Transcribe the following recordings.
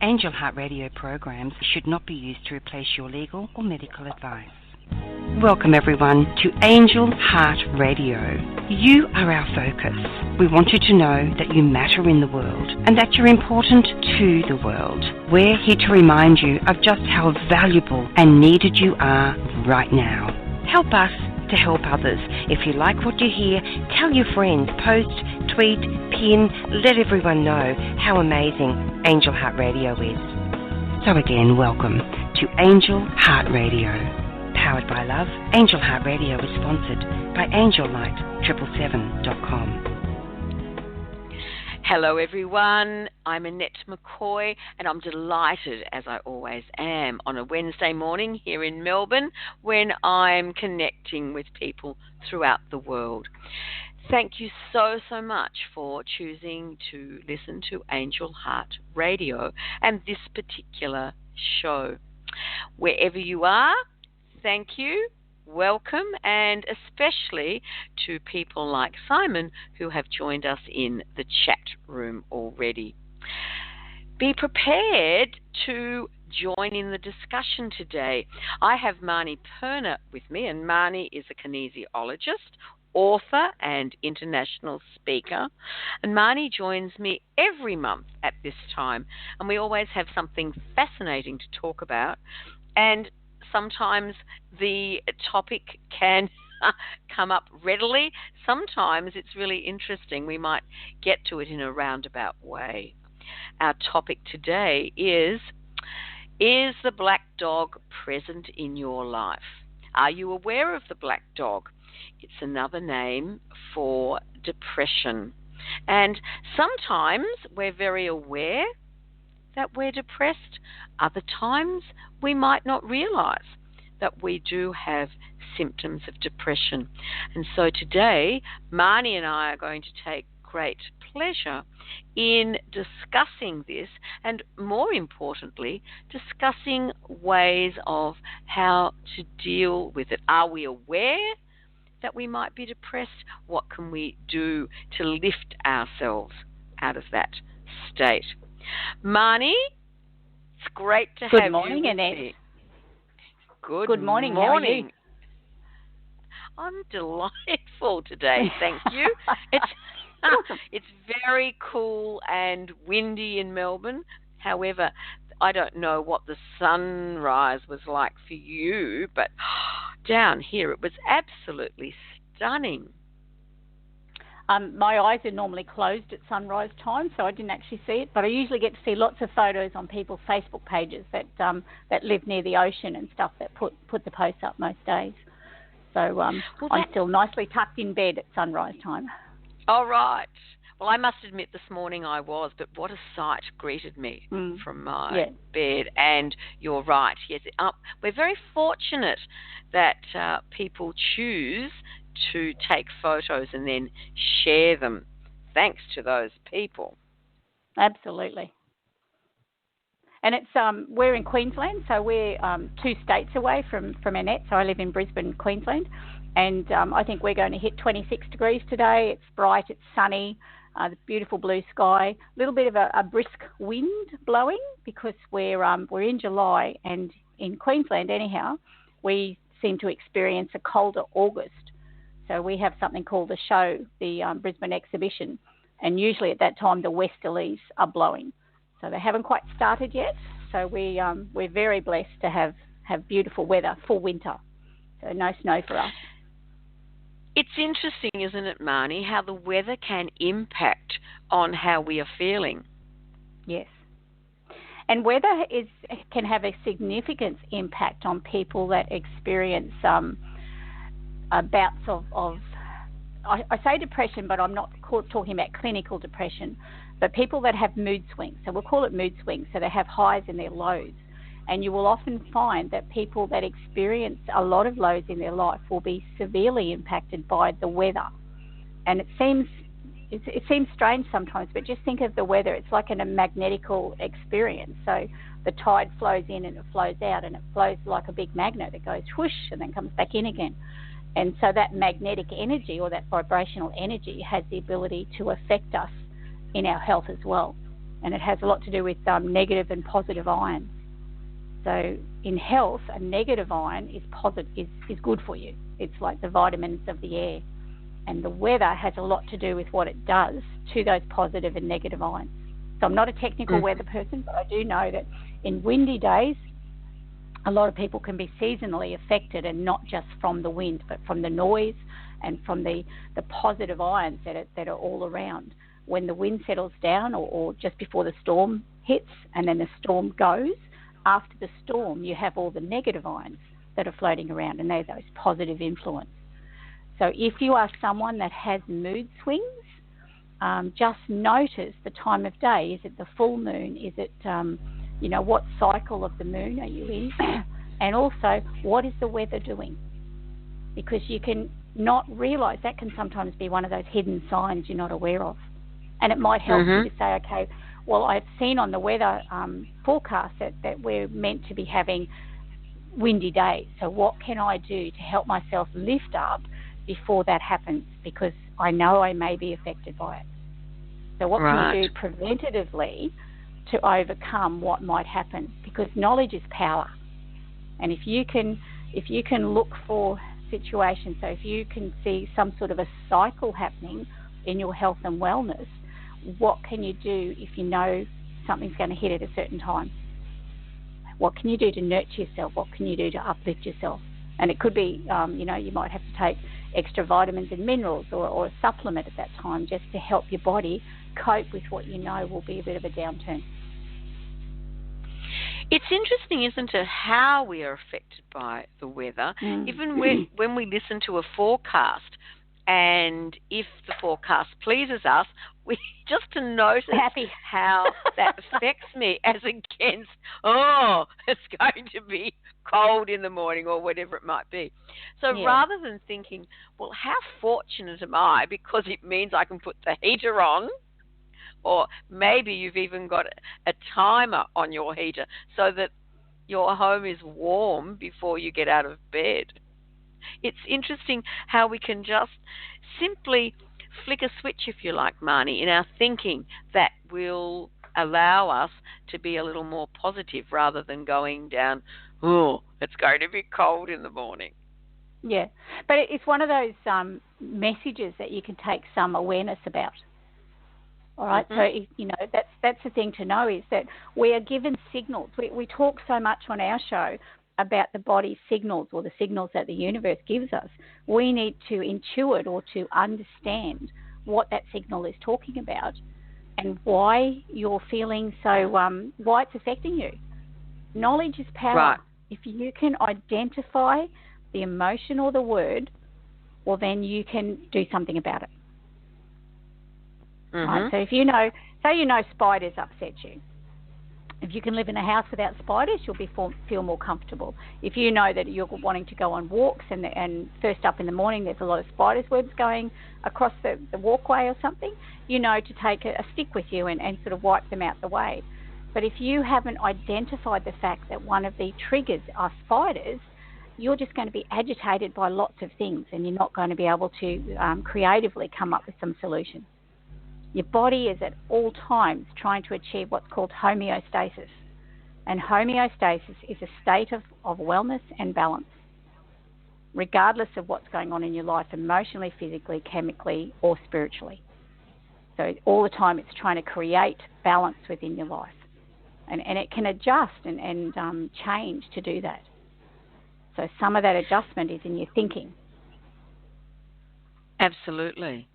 Angel Heart Radio programs should not be used to replace your legal or medical advice. Welcome everyone to Angel Heart Radio. You are our focus. We want you to know that you matter in the world and that you're important to the world. We're here to remind you of just how valuable and needed you are right now. Help us to help others. If you like what you hear, tell your friends, post, tweet, pin, let everyone know how amazing Angel Heart Radio is. So again, welcome to Angel Heart Radio. Powered by love, Angel Heart Radio is sponsored by AngelLight777.com. Hello everyone, I'm Annette McCoy and I'm delighted, as I always am, on a Wednesday morning here in Melbourne when I'm connecting with people throughout the world. Thank you so much for choosing to listen to Angel Heart Radio and this particular show. Wherever you are, thank you, welcome, and especially to people like Simon who have joined us in the chat room already. Be prepared to join in the discussion today. I have Marney Perna with me, and Marney is a kinesiologist, author and international speaker, and Marney joins me every month at this time, and we always have something fascinating to talk about, and sometimes the topic can come up readily. Sometimes it's really interesting. We might get to it in a roundabout way. Our topic today is the black dog present in your life? Are you aware of the black dog? It's another name for depression. And sometimes we're very aware that we're depressed. Other times we might not realize that we do have symptoms of depression. And so today, Marney and I are going to take great pleasure in discussing this and, more importantly, discussing ways of how to deal with it. Are we aware that we might be depressed? What can we do to lift ourselves out of that state? Marney, it's great to have you. Good morning, Annette. Good morning. How are you? I'm delightful today, thank you. It's very cool and windy in Melbourne. However, I don't know what the sunrise was like for you, but down here it was absolutely stunning. My eyes are normally closed at sunrise time, so I didn't actually see it, but I usually get to see lots of photos on people's Facebook pages that live near the ocean and stuff that put the posts up most days. So I'm still nicely tucked in bed at sunrise time. All right. Well, I must admit this morning I was, but what a sight greeted me from my bed. And you're right. Yes, we're very fortunate that people choose to take photos and then share them. Thanks to those people. Absolutely. And it's we're in Queensland, so we're 2 states away from Annette. So I live in Brisbane, Queensland, and I think we're going to hit 26 degrees today. It's bright, it's sunny, the beautiful blue sky. A little bit of a brisk wind blowing because we're in July, and in Queensland anyhow, we seem to experience a colder August. So we have something called the show, the Brisbane exhibition, and usually at that time the westerlies are blowing. So they haven't quite started yet. So we're very blessed to have beautiful weather for winter. So no snow for us. It's interesting, isn't it, Marney, how the weather can impact on how we are feeling. Yes. And weather can have a significant impact on people that experience bouts of I say depression, but I'm not talking about clinical depression, but people that have mood swings. So we'll call it mood swings. So they have highs and their lows. And you will often find that people that experience a lot of lows in their life will be severely impacted by the weather. And it seems strange sometimes, but just think of the weather. It's like a magnetical experience. So the tide flows in and it flows out, and it flows like a big magnet. It goes whoosh and then comes back in again. And so that magnetic energy or that vibrational energy has the ability to affect us in our health as well. and it has a lot to do with negative and positive ions. So in health, a negative ion is good for you. It's like the vitamins of the air. And the weather has a lot to do with what it does to those positive and negative ions. So I'm not a technical weather person, but I do know that in windy days, a lot of people can be seasonally affected, and not just from the wind, but from the noise and from the positive ions that are all around. When the wind settles down, or just before the storm hits and then the storm goes, after the storm you have all the negative ions that are floating around, and they're those positive influence. So if you are someone that has mood swings, just notice the time of day. Is it the full moon? Is it, what cycle of the moon are you in? And also, what is the weather doing? Because you can not realise that can sometimes be one of those hidden signs you're not aware of. And it might help you to say, okay, well, I've seen on the weather forecast that we're meant to be having windy days. So what can I do to help myself lift up before that happens, because I know I may be affected by it. So what can you do preventatively to overcome what might happen? Because knowledge is power. And if you can look for situations, so if you can see some sort of a cycle happening in your health and wellness, what can you do if you know something's going to hit at a certain time? What can you do to nurture yourself? What can you do to uplift yourself? And it could be, you might have to take extra vitamins and minerals or a supplement at that time just to help your body cope with what you know will be a bit of a downturn. It's interesting, isn't it, how we are affected by the weather. Even when we listen to a forecast, and if the forecast pleases us, we just to notice how that affects me as against, it's going to be cold in the morning or whatever it might be. So rather than thinking, well, how fortunate am I because it means I can put the heater on, or maybe you've even got a timer on your heater so that your home is warm before you get out of bed. It's interesting how we can just simply flick a switch, if you like, Marnie, in our thinking that will allow us to be a little more positive rather than going down, it's going to be cold in the morning. Yeah, but it's one of those messages that you can take some awareness about. All right, so that's the thing to know, is that we are given signals. We talk so much on our show about the body's signals, or the signals that the universe gives us. We need to intuit or to understand what that signal is talking about and why you're feeling so, why it's affecting you. Knowledge is power. Right. If you can identify the emotion or the word, well, then you can do something about it. Right? So if say spiders upset you, if you can live in a house without spiders, you'll feel more comfortable. If you know that you're wanting to go on walks and first up in the morning there's a lot of spiders webs going across the walkway or something, you know to take a stick with you and sort of wipe them out the way. But if you haven't identified the fact that one of the triggers are spiders, you're just going to be agitated by lots of things, and you're not going to be able to creatively come up with some solutions. Your body is at all times trying to achieve what's called homeostasis. And homeostasis is a state of wellness and balance, regardless of what's going on in your life, emotionally, physically, chemically, or spiritually. So all the time it's trying to create balance within your life. And it can adjust and change to do that. So some of that adjustment is in your thinking. Absolutely.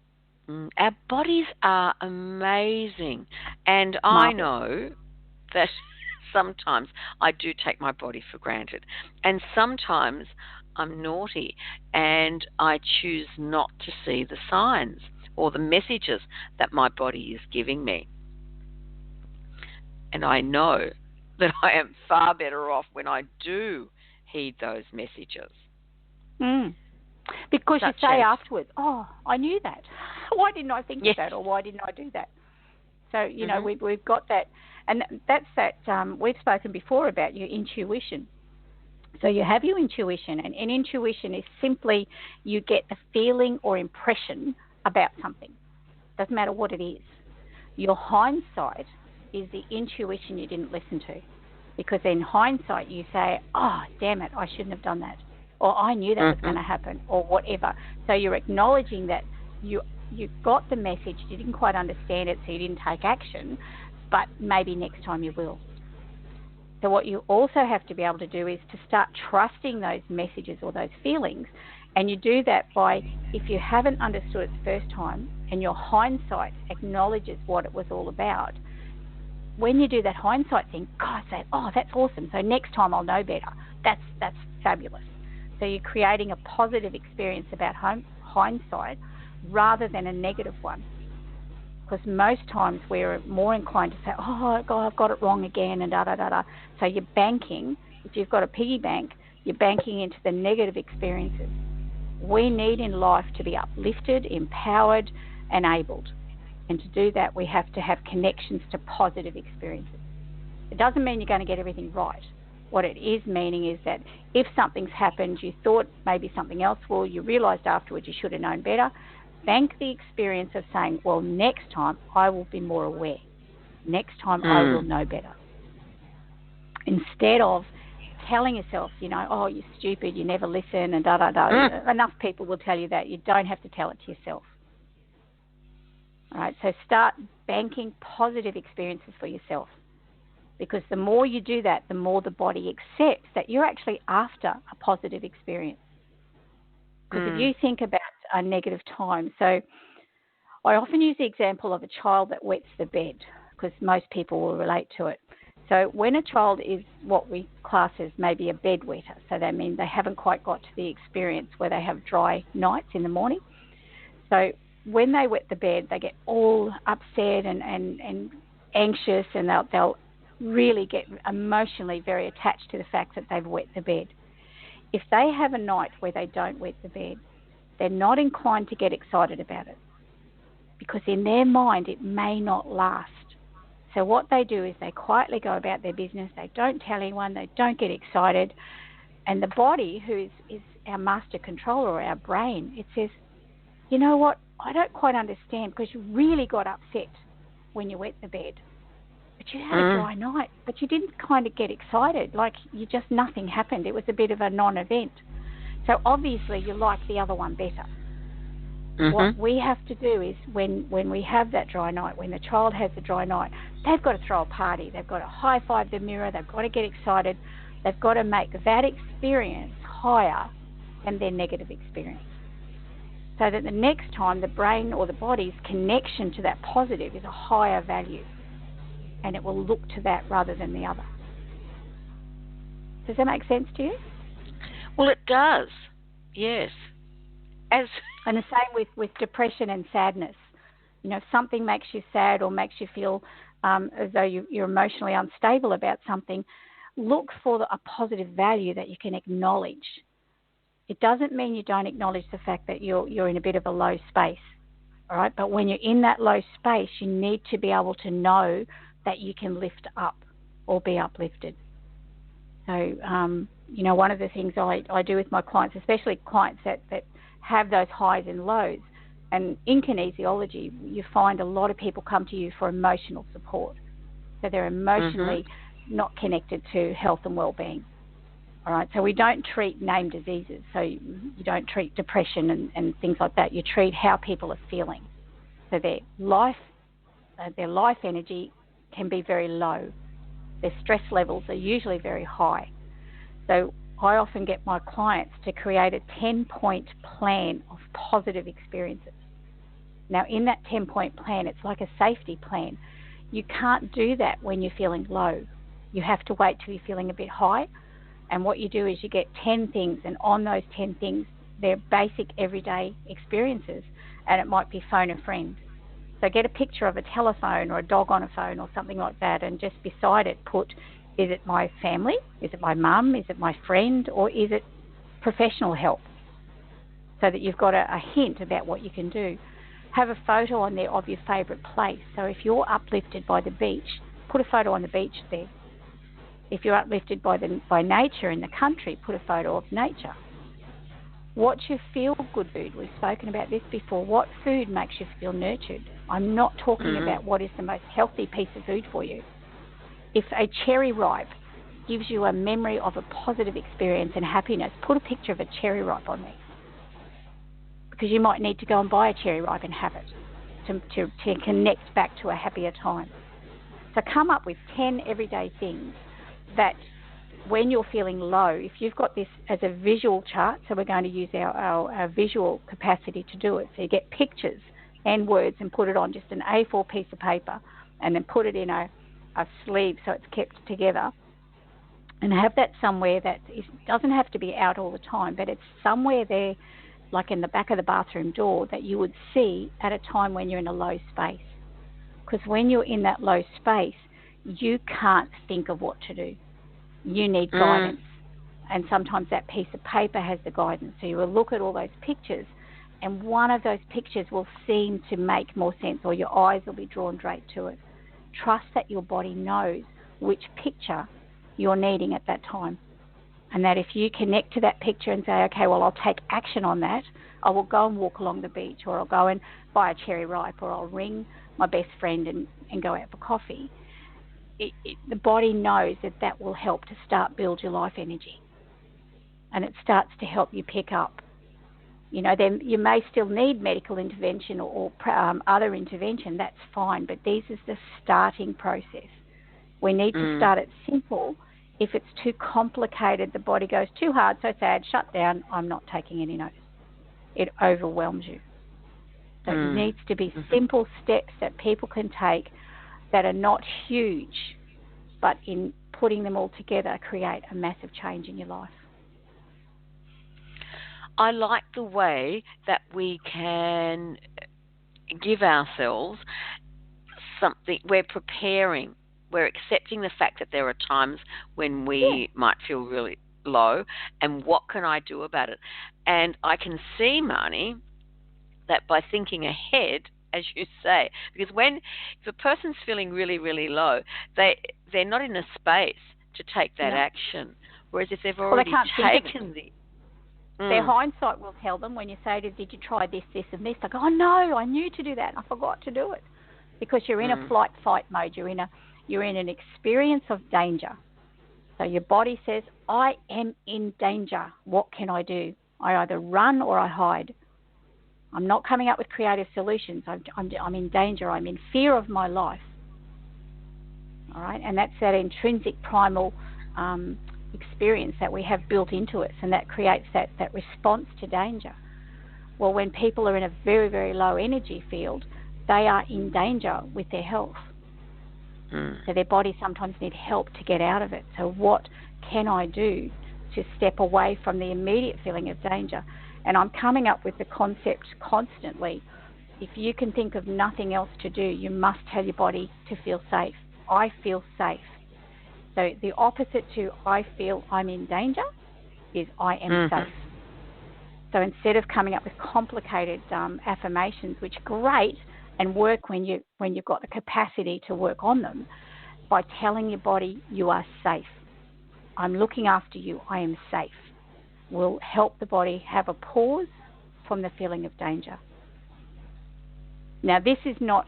Our bodies are amazing, and I know that sometimes I do take my body for granted, and sometimes I'm naughty and I choose not to see the signs or the messages that my body is giving me. And I know that I am far better off when I do heed those messages. Because you say afterwards, I knew that. Why didn't I think of that, or why didn't I do that? So, we've got that. And that's that, we've spoken before about your intuition. So you have your intuition, and intuition is simply you get the feeling or impression about something. Doesn't matter what it is. Your hindsight is the intuition you didn't listen to. Because in hindsight, you say, oh, damn it, I shouldn't have done that. Or I knew that was going to happen, or whatever. So you're acknowledging that you got the message, you didn't quite understand it, so you didn't take action, but maybe next time you will. So what you also have to be able to do is to start trusting those messages or those feelings. And you do that by, if you haven't understood it the first time and your hindsight acknowledges what it was all about, when you do that hindsight thing, God, say, oh, that's awesome. So next time I'll know better. That's fabulous. So you're creating a positive experience about hindsight rather than a negative one. Because most times we're more inclined to say, oh, God, I've got it wrong again, and da-da-da-da. So you're banking, if you've got a piggy bank, you're banking into the negative experiences. We need in life to be uplifted, empowered, enabled. And to do that, we have to have connections to positive experiences. It doesn't mean you're going to get everything right. What it is meaning is that if something's happened, you thought maybe something else will, you realised afterwards you should have known better, bank the experience of saying, well, next time I will be more aware. Next time I will know better. Instead of telling yourself, oh, you're stupid, you never listen, and da-da-da. Enough people will tell you that. You don't have to tell it to yourself. All right, so start banking positive experiences for yourself. Because the more you do that, the more the body accepts that you're actually after a positive experience. Because if you think about a negative time, so I often use the example of a child that wets the bed, because most people will relate to it. So when a child is what we class as maybe a bedwetter, so that means they haven't quite got to the experience where they have dry nights in the morning. So when they wet the bed, they get all upset and anxious, and they'll really get emotionally very attached to the fact that they've wet the bed. If they have a night where they don't wet the bed, they're not inclined to get excited about it, because in their mind it may not last. So what they do is they quietly go about their business, they don't tell anyone, they don't get excited, and the body, who is our master controller, or our brain, it says, you know what, I don't quite understand, because you really got upset when you wet the bed. But you had a dry night, but you didn't kind of get excited, like nothing happened. It was a bit of a non-event. So obviously you like the other one better. What we have to do is when we have that dry night, when the child has a dry night, they've got to throw a party. They've got to high-five the mirror. They've got to get excited. They've got to make that experience higher than their negative experience, so that the next time the brain or the body's connection to that positive is a higher value. And it will look to that rather than the other. Does that make sense to you? Well, it does. Yes. And the same with depression and sadness. If something makes you sad or makes you feel as though you're emotionally unstable about something, look for a positive value that you can acknowledge. It doesn't mean you don't acknowledge the fact that you're in a bit of a low space. All right? But when you're in that low space, you need to be able to know that you can lift up or be uplifted. So, one of the things I do with my clients, especially clients that have those highs and lows, and in kinesiology, you find a lot of people come to you for emotional support. So they're emotionally not connected to health and well-being. All right, so we don't treat named diseases. So you don't treat depression and things like that. You treat how people are feeling. So their life energy can be very low. Their stress levels are usually very high. So I often get my clients to create a 10-point plan of positive experiences. Now, in that 10-point plan, it's like a safety plan. You can't do that when you're feeling low. You have to wait till you're feeling a bit high. And what you do is you get 10 things, and on those 10 things, they're basic everyday experiences, and it might be phone a friend. So get a picture of a telephone or a dog on a phone or something like that, and just beside it put, is it my family? Is it my mum? Is it my friend? Or is it professional help? So that you've got a hint about what you can do. Have a photo on there of your favourite place. So if you're uplifted by the beach, put a photo on the beach there. If you're uplifted by nature in the country, put a photo of nature. What's your feel-good food? We've spoken about this before. What food makes you feel nurtured? I'm not talking about what is the most healthy piece of food for you. If a cherry ripe gives you a memory of a positive experience and happiness, put a picture of a cherry ripe on me, because you might need to go and buy a cherry ripe and have it to connect back to a happier time. So come up with 10 everyday things that when you're feeling low, if you've got this as a visual chart, so we're going to use our visual capacity to do it. So you get pictures and words and put it on just an A4 piece of paper and then put it in a sleeve so it's kept together, and have that somewhere that doesn't have to be out all the time, but it's somewhere there, like in the back of the bathroom door, that you would see at a time when you're in a low space. Because when you're in that low space, you can't think of what to do. You need guidance. And sometimes that piece of paper has the guidance. So you will look at all those pictures, and one of those pictures will seem to make more sense, or your eyes will be drawn straight to it. Trust that your body knows which picture you're needing at that time. And that if you connect to that picture and say, okay, well, I'll take action on that. I will go and walk along the beach, or I'll go and buy a cherry ripe, or I'll ring my best friend and go out for coffee. The body knows that will help to start build your life energy. And it starts to help you pick up. Then you may still need medical intervention or other intervention. That's fine. But this is the starting process. We need to start it simple. If it's too complicated, the body goes too hard, so sad, shut down, I'm not taking any notice. It overwhelms you. So it needs to be simple steps that people can take that are not huge, but in putting them all together create a massive change in your life. I like the way that we can give ourselves something. We're preparing. We're accepting the fact that there are times when we might feel really low, and what can I do about it? And I can see, Marnie, that by thinking ahead, as you say, because if a person's feeling really, really low, they're not in a space to take that action. Whereas if they've already taken their hindsight will tell them when you say, did you try this, this, and this? Like, oh no, I knew to do that, and I forgot to do it, because you're in a flight-fight mode. You're in an experience of danger. So your body says, I am in danger. What can I do? I either run or I hide. I'm not coming up with creative solutions. I'm in danger. I'm in fear of my life. All right, and that's that intrinsic primal experience that we have built into us, and that creates that response to danger. Well, when people are in a very, very low energy field, they are in danger with their health. So their body sometimes need help to get out of it. So what can I do to step away from the immediate feeling of danger? And I'm coming up with the concept constantly. If you can think of nothing else to do, you must tell your body to feel safe. I feel safe. So the opposite to I feel I'm in danger is I am safe. So instead of coming up with complicated affirmations, which are great and work when you've got the capacity to work on them, by telling your body you are safe. I'm looking after you. I am safe. Will help the body have a pause from the feeling of danger. Now, this is not,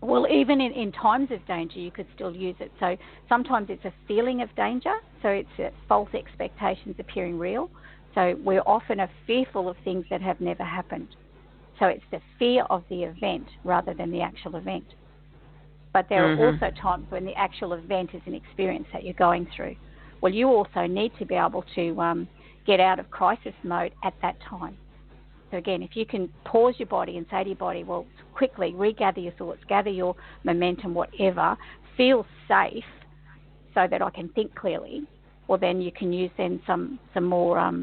well, even in times of danger, you could still use it. So sometimes it's a feeling of danger, so it's false expectations appearing real. So we're often fearful of things that have never happened. So it's the fear of the event rather than the actual event. But there are also times when the actual event is an experience that you're going through. Well, you also need to be able to get out of crisis mode at that time. So again, if you can pause your body and say to your body, well, quickly regather your thoughts, gather your momentum, whatever, feel safe so that I can think clearly, well, then you can use then some more,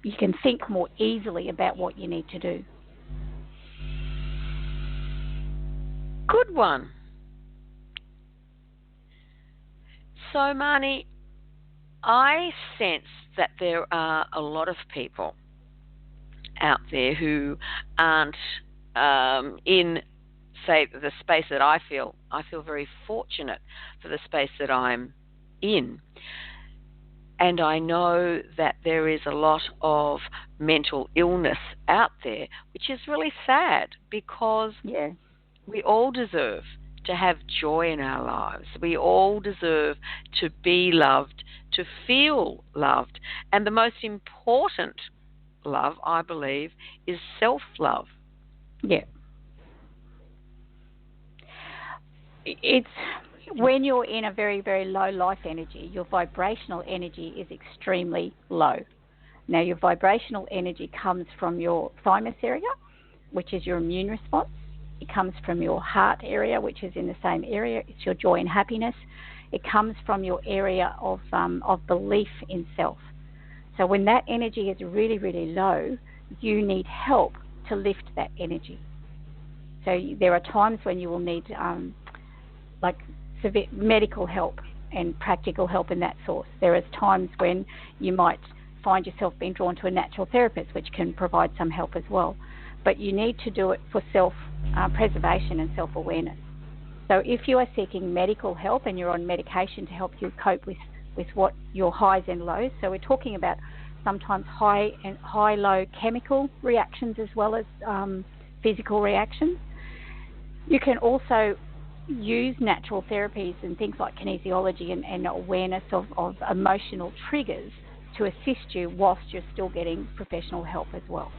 you can think more easily about what you need to do. Good one. So, Marnie, I sense that there are a lot of people out there who aren't in, say, the space that I feel. I feel very fortunate for the space that I'm in. And I know that there is a lot of mental illness out there, which is really sad because we all deserve to have joy in our lives. We all deserve to be loved, to feel loved. And the most important love, I believe, is self-love. Yeah. It's when you're in a very, very low life energy, your vibrational energy is extremely low. Now, your vibrational energy comes from your thymus area, which is your immune response. It comes from your heart area, which is in the same area. It's your joy and happiness. It comes from your area of belief in self. So when that energy is really, really low, you need help to lift that energy. So there are times when you will need severe medical help and practical help in that source. There is times when you might find yourself being drawn to a natural therapist, which can provide some help as well. But you need to do it for self-preservation and self-awareness. So if you are seeking medical help and you're on medication to help you cope with what your highs and lows, so we're talking about sometimes high-low chemical reactions as well as physical reactions. You can also use natural therapies and things like kinesiology and awareness of emotional triggers to assist you whilst you're still getting professional help as well.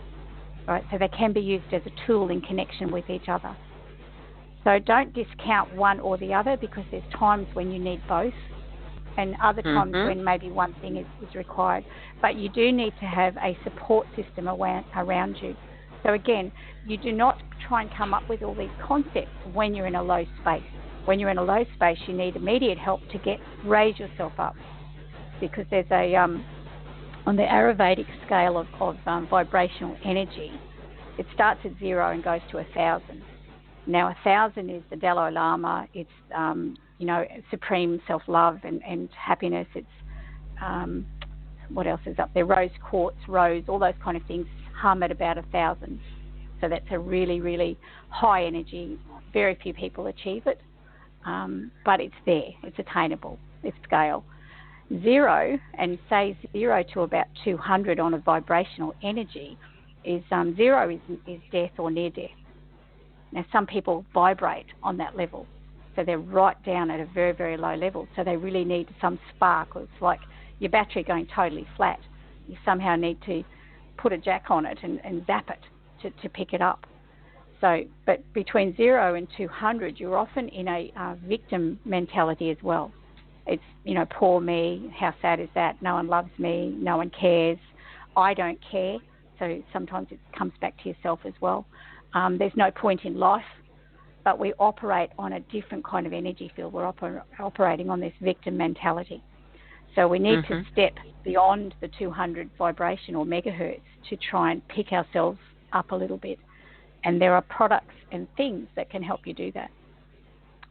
Right? So they can be used as a tool in connection with each other. So don't discount one or the other, because there's times when you need both and other times when maybe one thing is required. But you do need to have a support system around you. So again, you do not try and come up with all these concepts when you're in a low space. When you're in a low space, you need immediate help to raise yourself up, because there's on the Ayurvedic scale of vibrational energy, it starts at 0 and goes to 1,000. Now 1,000 is the Dalai Lama. It's supreme self-love and happiness. It's what else is up there? Rose quartz, rose, all those kind of things hum at about 1,000. So that's a really, really high energy. Very few people achieve it, but it's there. It's attainable. It's scale. 0, and say 0 to about 200 on a vibrational energy is 0 is death or near death. Now some people vibrate on that level, so they're right down at a very, very low level, so they really need some spark. It's like your battery going totally flat. You somehow need to put a jack on it and zap it to pick it up. So, but between 0 and 200, you're often in a victim mentality as well. It's, poor me, how sad is that? No one loves me, no one cares, I don't care. So sometimes it comes back to yourself as well. There's no point in life, but we operate on a different kind of energy field. We're operating on this victim mentality. So we need to step beyond the 200 vibration or megahertz to try and pick ourselves up a little bit. And there are products and things that can help you do that.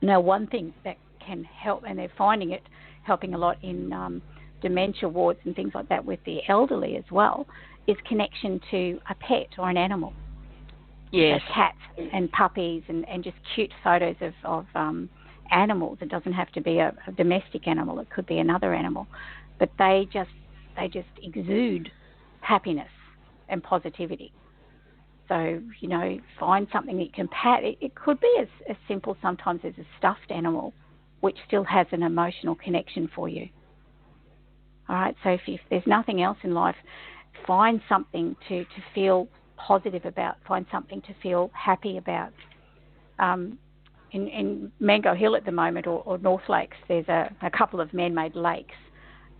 Now, one thing that can help, and they're finding it helping a lot in dementia wards and things like that with the elderly as well, is connection to a pet or an animal. Yes. Cats and puppies and just cute photos of animals. It doesn't have to be a domestic animal. It could be another animal. But they just exude happiness and positivity. So, find something that you can pat. It could be as simple sometimes as a stuffed animal, which still has an emotional connection for you. All right, so if there's nothing else in life, find something to feel positive about, find something to feel happy about. In Mango Hill at the moment, or North Lakes, there's a couple of man-made lakes,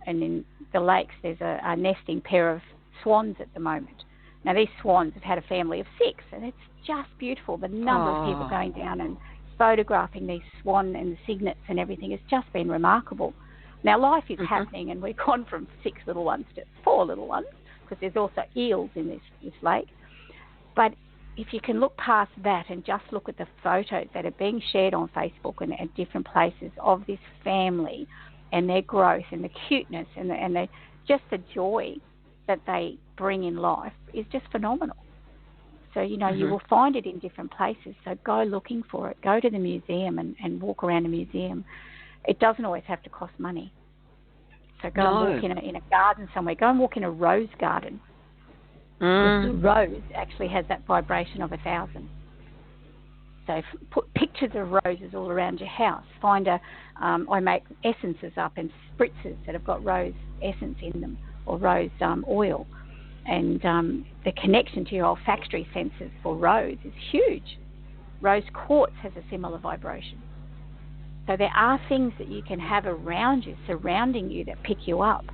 and in the lakes there's a nesting pair of swans at the moment. Now these swans have had a family of 6, and it's just beautiful. The number of people going down and photographing these swan and the cygnets and everything has just been remarkable. Now life is happening, and we've gone from 6 little ones to 4 little ones, because there's also eels in this lake. But if you can look past that and just look at the photos that are being shared on Facebook and at different places of this family and their growth and the cuteness and just the joy that they bring in life is just phenomenal. So, you will find it in different places. So go looking for it. Go to the museum and walk around a museum. It doesn't always have to cost money. So go and walk in a garden somewhere. Go and walk in a rose garden. Because the rose actually has that vibration of 1,000. So put pictures of roses all around your house. Find I make essences up and spritzers that have got rose essence in them, or rose oil. And the connection to your olfactory senses for rose is huge. Rose quartz has a similar vibration. So there are things that you can have around you, surrounding you, that pick you up.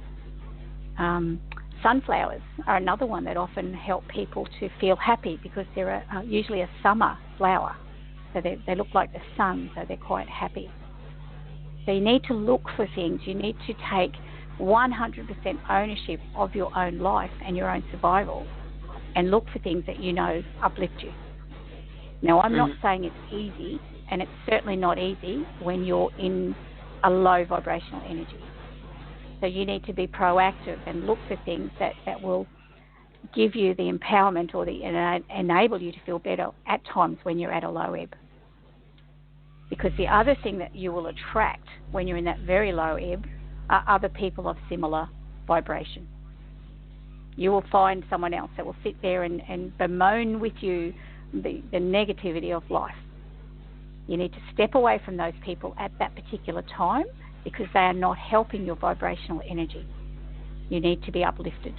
Sunflowers are another one that often help people to feel happy, because they're usually a summer flower. So they look like the sun, so they're quite happy. So you need to look for things. You need to take 100% ownership of your own life and your own survival, and look for things that you know uplift you. Now, I'm not saying it's easy, and it's certainly not easy when you're in a low vibrational energy. So you need to be proactive and look for things that will give you the empowerment or enable you to feel better at times when you're at a low ebb. Because the other thing that you will attract when you're in that very low ebb are other people of similar vibration. You will find someone else that will sit there and bemoan with you the negativity of life. You need to step away from those people at that particular time, because they are not helping your vibrational energy. You need to be uplifted.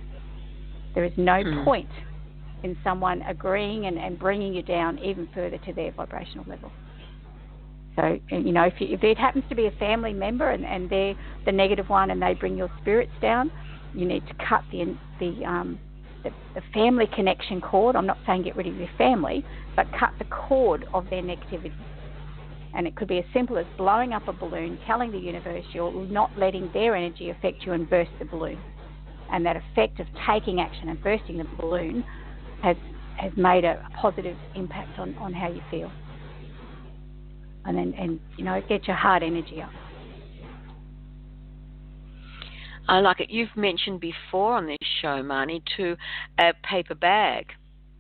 There is no point in someone agreeing and bringing you down even further to their vibrational level. So, you know, if it happens to be a family member and they're the negative one and they bring your spirits down, you need to cut the family connection cord. I'm not saying get rid of your family, but cut the cord of their negativity. And it could be as simple as blowing up a balloon, telling the universe you're not letting their energy affect you, and burst the balloon. And that effect of taking action and bursting the balloon has made a positive impact on how you feel. And you know, get your heart energy up. I like it. You've mentioned before on this show, Marnie, to a paper bag.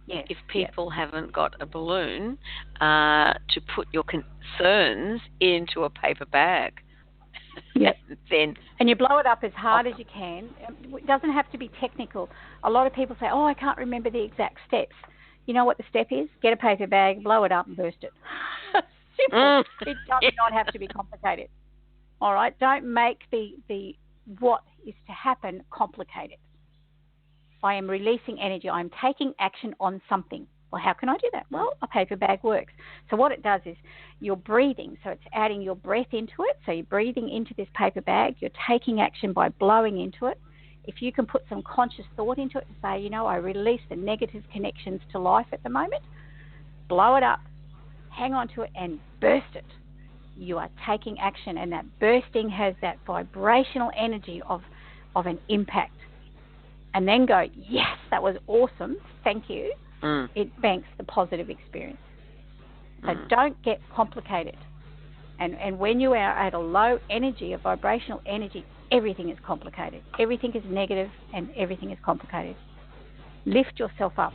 Yes, if people haven't got a balloon, to put your concerns into a paper bag. Yep. Then and you blow it up as hard as you can. It doesn't have to be technical. A lot of people say, oh, I can't remember the exact steps. You know what the step is? Get a paper bag, blow it up and burst it. Simple. It does not have to be complicated. All right? Don't make the what is to happen complicated. I am releasing energy. I'm taking action on something. Well, how can I do that? Well, a paper bag works. So what it does is you're breathing. So it's adding your breath into it. So you're breathing into this paper bag. You're taking action by blowing into it. If you can put some conscious thought into it and say, you know, I release the negative connections to life at the moment, blow it up, hang on to it and burst it. You are taking action, and that bursting has that vibrational energy of an impact. And then go, yes, that was awesome, thank you. It banks the positive experience. So don't get complicated. And when you are at a low energy, a vibrational energy, everything is complicated. Everything is negative and everything is complicated. Lift yourself up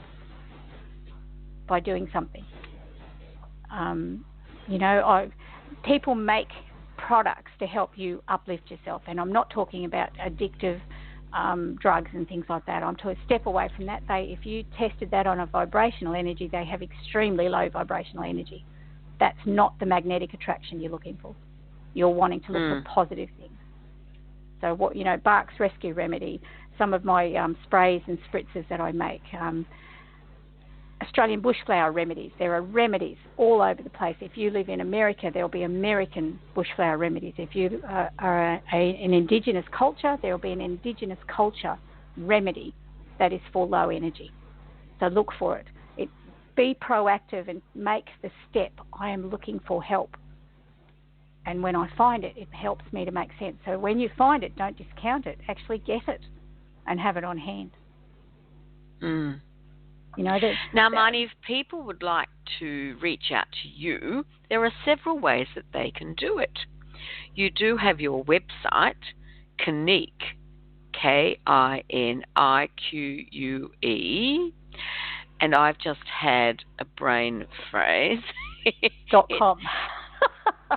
by doing something. You know, people make products to help you uplift yourself. And I'm not talking about addictive drugs and things like that. I'm to step away from that. If you tested that on a vibrational energy, they have extremely low vibrational energy. That's not the magnetic attraction you're looking for. You're wanting to look for positive things. So what, you know, Bach's Rescue Remedy, some of my sprays and spritzers that I make, Australian bushflower remedies. There are remedies all over the place. If you live in America, there'll be American bushflower remedies. If you are an indigenous culture, there'll be an indigenous culture remedy that is for low energy. So look for it. Be proactive and make the step. I am looking for help. And when I find it, it helps me to make sense. So when you find it, don't discount it. Actually get it and have it on hand. You know, now, Marnie, if people would like to reach out to you, there are several ways that they can do it. You do have your website, Kinique, Kinique, and I've just had a brain phrase. .com.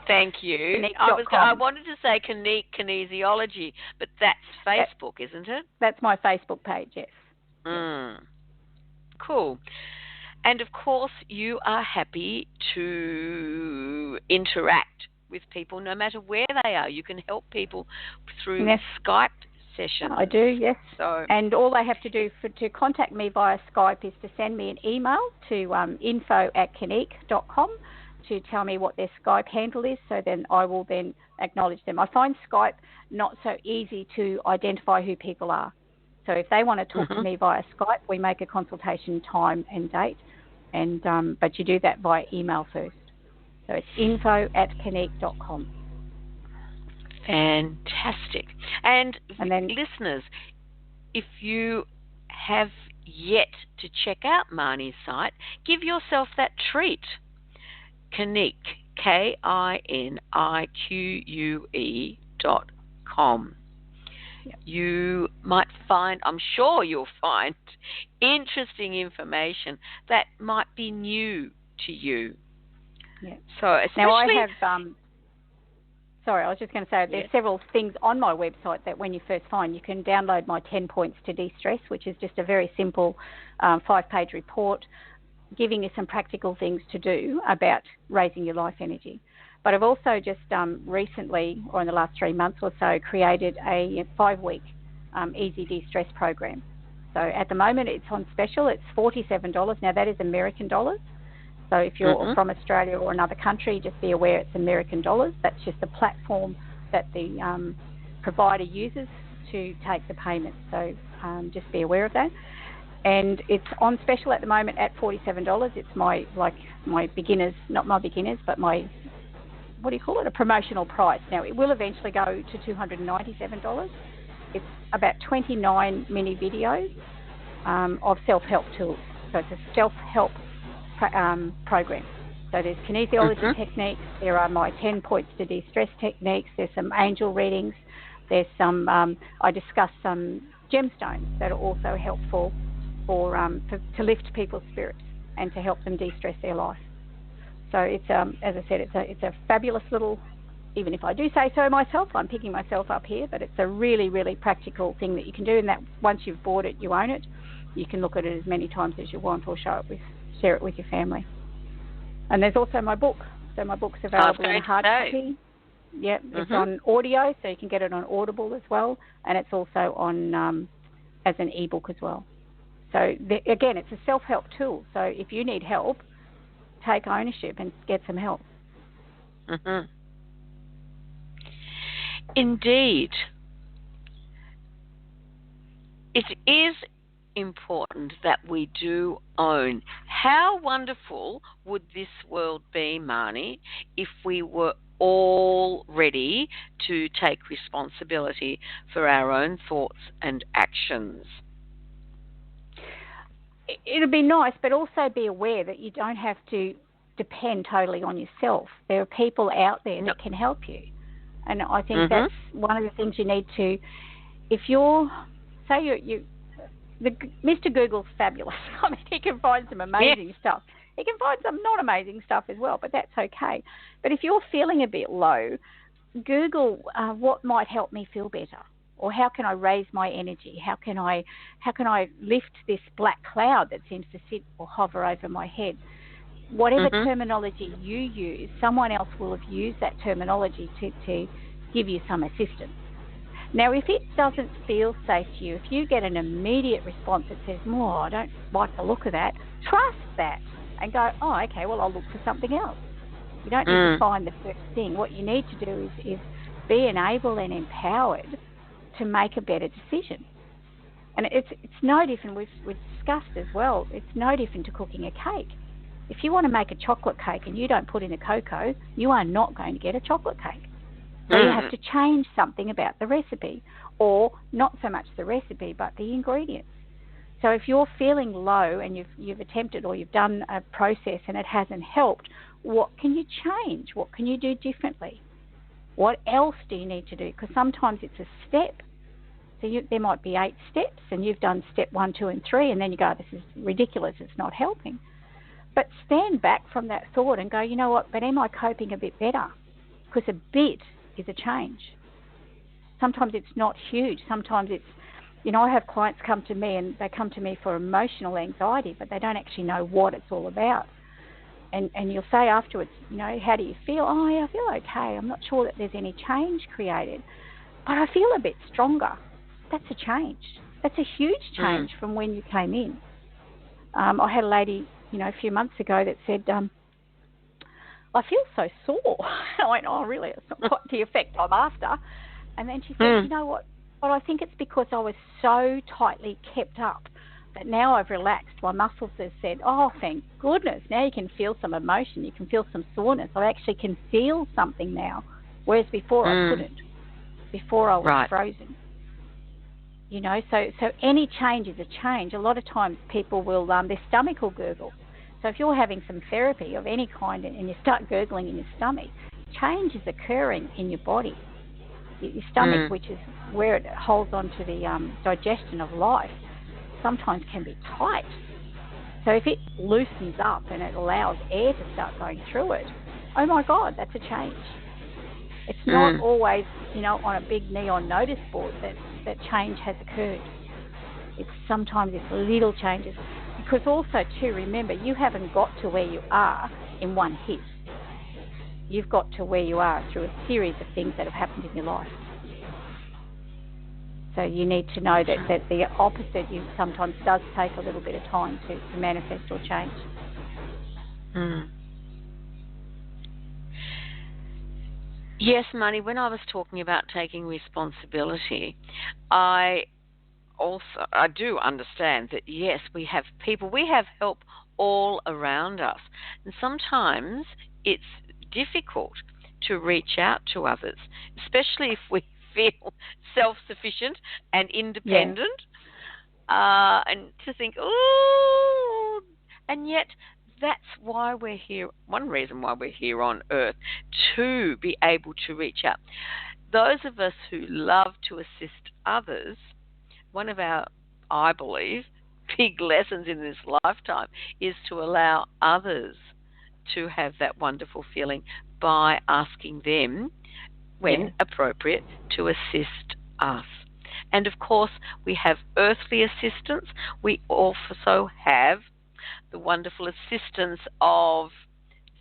Thank you. Kinesiologist. I wanted to say Kinesiology, but that's Facebook, isn't it? That's my Facebook page, yes. Cool. And of course, you are happy to interact with people no matter where they are. You can help people through Skype sessions. I do, yes. So, and all they have to do to contact me via Skype is to send me an email to info@kinesiologist.com to tell me what their Skype handle is, so then I will then acknowledge them. I find Skype not so easy to identify who people are. So if they want to talk to me via Skype, we make a consultation time and date, and but you do that via email first. So it's info@kinesiologist.com. Fantastic. And then, listeners, if you have yet to check out Marnie's site, give yourself that treat. Kinique, KINIQUE.com. Yep. You might find, I'm sure you'll find, interesting information that might be new to you. Yeah. So especially now I have, sorry, I was just going to say there's several things on my website that when you first find, you can download my 10 points to de-stress, which is just a very simple 5-page report giving you some practical things to do about raising your life energy. But I've also just recently, or in the last 3 months or so, created a 5-week easy de-stress program. So at the moment it's on special. It's $47. Now that is American dollars. So if you're from Australia or another country, just be aware it's American dollars. That's just the platform that the provider uses to take the payment. So just be aware of that. And it's on special at the moment at $47. It's my beginners, not my beginners, but my, what do you call it, a promotional price. Now, it will eventually go to $297. It's about 29 mini videos of self-help tools. So it's a self-help program. So there's kinesiology techniques. There are my 10 points to de-stress techniques. There's some angel readings. There's some, I discuss some gemstones that are also helpful to lift people's spirits and to help them de-stress their life. So it's, as I said, it's a fabulous little, even if I do say so myself, I'm picking myself up here, but it's a really, really practical thing that you can do, and that once you've bought it, you own it. You can look at it as many times as you want or share it with your family. And there's also my book. So my book's available in hard copy. Yeah, it's on audio, so you can get it on Audible as well, and it's also on as an ebook as well. So again, it's a self-help tool. So if you need help, take ownership and get some help. Indeed. It is important that we do own. How wonderful would this world be, Marnie, if we were all ready to take responsibility for our own thoughts and actions? It'd be nice, but also be aware that you don't have to depend totally on yourself. There are people out there that can help you. And I think that's one of the things you need to, if you're, say Mr. Google's fabulous. I mean, he can find some amazing stuff. He can find some not amazing stuff as well, but that's okay. But if you're feeling a bit low, Google what might help me feel better. Or how can I raise my energy? How can I lift this black cloud that seems to sit or hover over my head? Whatever terminology you use, someone else will have used that terminology to give you some assistance. Now, if it doesn't feel safe to you, if you get an immediate response that says, I don't like the look of that, trust that and go, okay, well, I'll look for something else. You don't need to find the first thing. What you need to do is be enabled and empowered to make a better decision. And it's no different, we've discussed as well, it's no different to cooking a cake. If you want to make a chocolate cake and you don't put in the cocoa, you are not going to get a chocolate cake. So you have to change something about the recipe, or not so much the recipe, but the ingredients. So if you're feeling low and you've attempted or you've done a process and it hasn't helped, what can you change? What can you do differently? What else do you need to do? Because sometimes it's a step. So there might be 8 steps and you've done step 1, 2 and 3, and then you go, this is ridiculous, it's not helping. But stand back from that thought and go, you know what, but am I coping a bit better? because a bit is a change. Sometimes it's not huge. Sometimes it's, I have clients come to me and they come to me for emotional anxiety, but they don't actually know what it's all about. And you'll say afterwards, how do you feel? Oh, yeah, I feel okay. I'm not sure that there's any change created, but I feel a bit stronger. That's a change. That's a huge change from when you came in. I had a lady, a few months ago that said, I feel so sore. I went, oh, really? It's not quite the effect I'm after. And then she said, you know what? Well, I think it's because I was so tightly kept up that now I've relaxed. My muscles have said, oh, thank goodness. Now you can feel some emotion. You can feel some soreness. I actually can feel something now, whereas before I couldn't. Before I was frozen. So any change is a change. A lot of times people will, their stomach will gurgle. So if you're having some therapy of any kind and you start gurgling in your stomach, change is occurring in your body. Your stomach, which is where it holds on to the digestion of life, sometimes can be tight. So if it loosens up and it allows air to start going through it, oh my God, that's a change. It's not always, on a big neon notice board that change has occurred. Sometimes it's little changes. Because also, too, remember, you haven't got to where you are in one hit. You've got to where you are through a series of things that have happened in your life. So you need to know that the opposite sometimes does take a little bit of time to manifest or change. Yes, Marney, when I was talking about taking responsibility, I do understand that, yes, we have people, we have help all around us. And sometimes it's difficult to reach out to others, especially if we feel self-sufficient and independent, and to think, oh, and yet that's why we're here, one reason why we're here on earth, to be able to reach out. Those of us who love to assist others, one of our, I believe, big lessons in this lifetime is to allow others to have that wonderful feeling by asking them, when appropriate, to assist us. And of course, we have earthly assistance. We also have the wonderful assistance of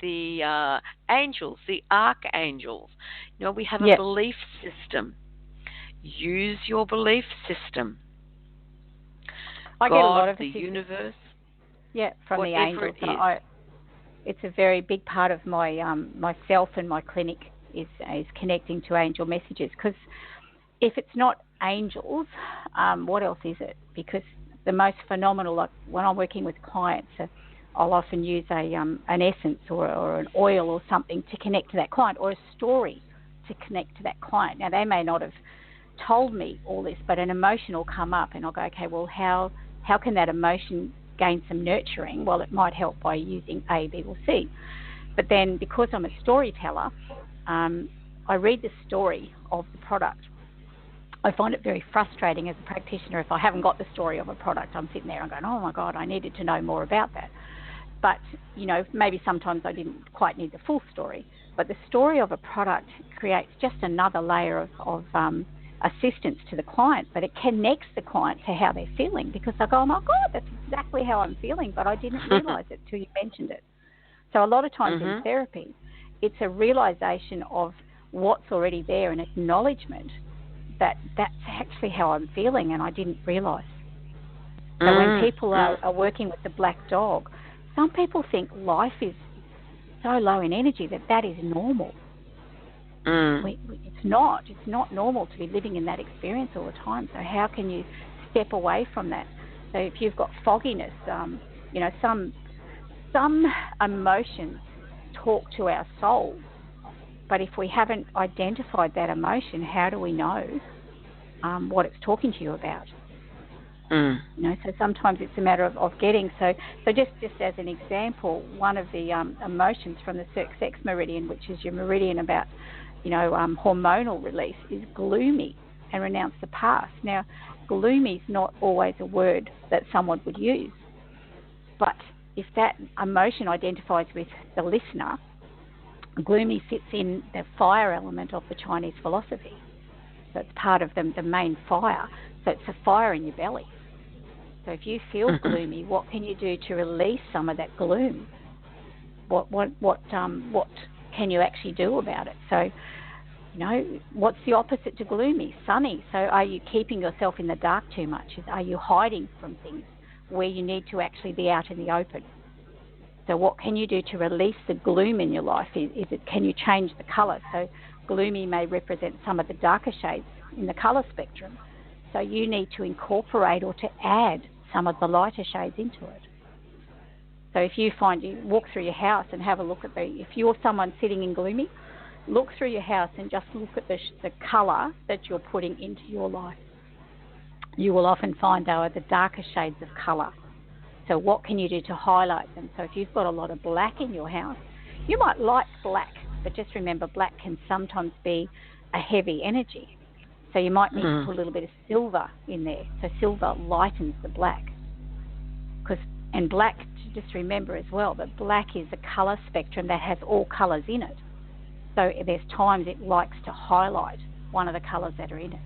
the angels, the archangels. We have a belief system. Use your belief system. I God, get a lot of the universe. From the angels. It's a very big part of my myself and my clinic is connecting to angel messages, because if it's not angels, what else is it? Because the most phenomenal, like when I'm working with clients, I'll often use an essence or an oil or something to connect to that client, or a story to connect to that client. Now, they may not have told me all this, but an emotion will come up and I'll go, okay, well, how can that emotion gain some nurturing? Well, it might help by using A, B, or C. But then because I'm a storyteller, I read the story of the product. I find it very frustrating as a practitioner if I haven't got the story of a product. I'm sitting there and going, oh my God, I needed to know more about that. But, maybe sometimes I didn't quite need the full story. But the story of a product creates just another layer of assistance to the client, but it connects the client to how they're feeling, because they go, oh my God, that's exactly how I'm feeling, but I didn't realise it till you mentioned it. So a lot of times in therapy, it's a realisation of what's already there, an acknowledgement that that's actually how I'm feeling and I didn't realise. So when people are working with the black dog, some people think life is so low in energy that is normal. It's not normal to be living in that experience all the time. So how can you step away from that? So if you've got fogginess, some emotions talk to our souls, but if we haven't identified that emotion, how do we know what it's talking to you about? So sometimes it's a matter of getting. So just as an example, one of the emotions from the sex meridian, which is your meridian about hormonal release, is gloomy, and renounce the past. Now, gloomy is not always a word that someone would use, but if that emotion identifies with the listener, Gloomy sits in the fire element of the Chinese philosophy. So it's part of the main fire. So it's a fire in your belly. So if you feel gloomy, what can you do to release some of that gloom? What can you actually do about it? So, what's the opposite to gloomy? Sunny. So are you keeping yourself in the dark too much? Are you hiding from things where you need to actually be out in the open? So what can you do to release the gloom in your life? Can you change the colour? So gloomy may represent some of the darker shades in the colour spectrum. So you need to incorporate or to add some of the lighter shades into it. So if you walk through your house and have a look at if you're someone sitting in gloomy, look through your house and just look at the colour that you're putting into your life. You will often find, though, the darker shades of colour. So what can you do to highlight them? So if you've got a lot of black in your house, you might like black, but just remember black can sometimes be a heavy energy. So you might need to put a little bit of silver in there. So silver lightens the black. And black, just remember as well, that black is a colour spectrum that has all colours in it. So there's times it likes to highlight one of the colours that are in it.